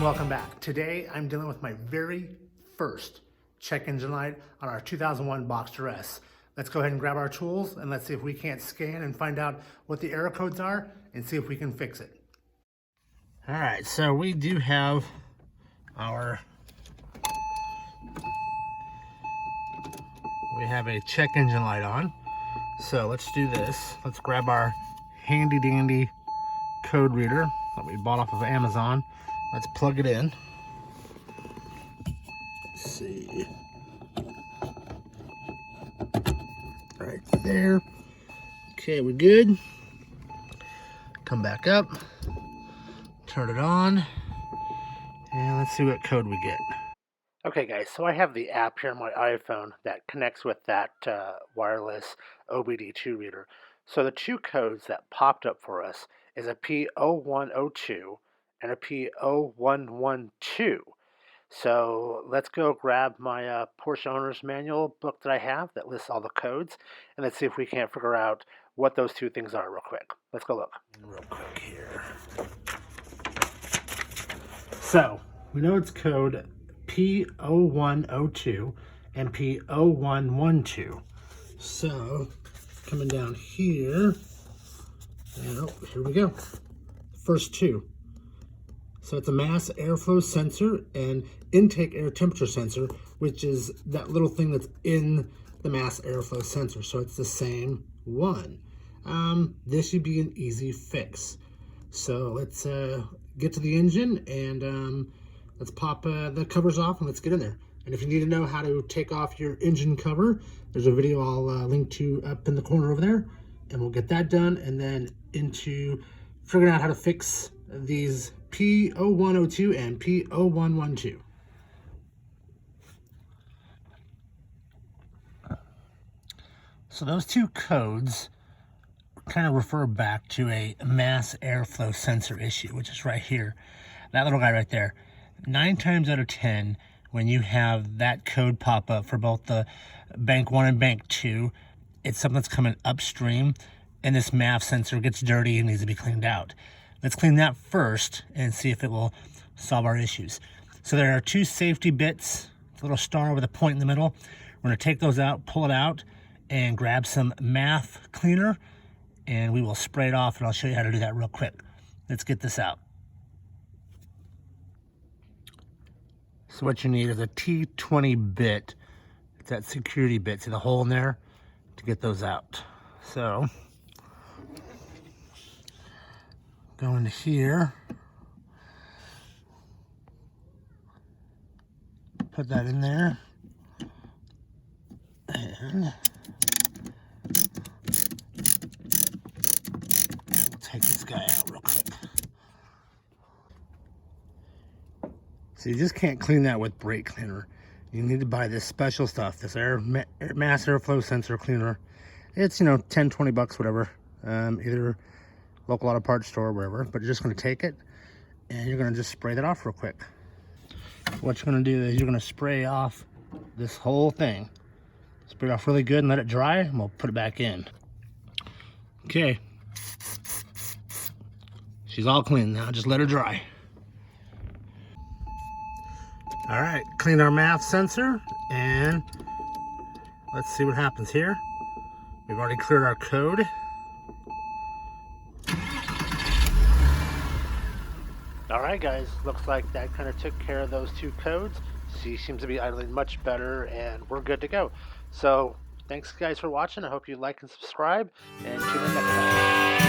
and welcome back. Today I'm dealing with my very first check engine light on our 2001 Boxster S. Let's go ahead and grab our tools and let's see if we can't scan and find out what the error codes are and see if we can fix it. All right, so we do have a check engine light on. So let's do this. Let's grab our handy dandy code reader that we bought off of Amazon. Let's plug it in. Let's see. Right there. Okay, we're good. Come back up. Turn it on. And let's see what code we get. Okay guys, so I have the app here on my iPhone that connects with that wireless OBD2 reader. So the two codes that popped up for us is a P0102 and a P0112. So let's go grab my Porsche Owner's Manual book that I have that lists all the codes, and let's see if we can't figure out what those two things are real quick. Let's go look. Real quick here. So we know it's code P0102 and P0112. So coming down here, and here we go. First two. So it's a mass airflow sensor and intake air temperature sensor, which is that little thing that's in the mass airflow sensor. So it's the same one. This should be an easy fix. So let's get to the engine and let's pop the covers off and let's get in there. And if you need to know how to take off your engine cover, there's a video I'll link to up in the corner over there, and we'll get that done, and then into figuring out how to fix these P0102 and P0112. So those two codes kind of refer back to a mass airflow sensor issue, which is right here. That little guy right there. 9 times out of 10, when you have that code pop up for both the bank 1 and bank 2, it's something that's coming upstream, and this MAF sensor gets dirty and needs to be cleaned out. Let's clean that first and see if it will solve our issues. So there are two safety bits, a little star with a point in the middle. We're going to take those out, pull it out, and grab some MAF cleaner, and we will spray it off, and I'll show you how to do that real quick. Let's get this out. So what you need is a T20 bit. It's that security bit. See the hole in there? To get those out. So go into here. Put that in there. And we'll take this guy out real quick. So you just can't clean that with brake cleaner. You need to buy this special stuff, this mass airflow sensor cleaner. It's, you know, 10, 20 bucks, whatever. Either local auto parts store or wherever. But you're just going to take it and you're going to just spray that off real quick. What you're going to do is you're going to spray off this whole thing. Spray it off really good and let it dry, and we'll put it back in. Okay. She's all clean now. Just let her dry. All right, clean our MAF sensor, and let's see what happens here. We've already cleared our code. All right, guys, looks like that kind of took care of those two codes. She seems to be idling much better, and we're good to go. So thanks, guys, for watching. I hope you like and subscribe, and tune in next time.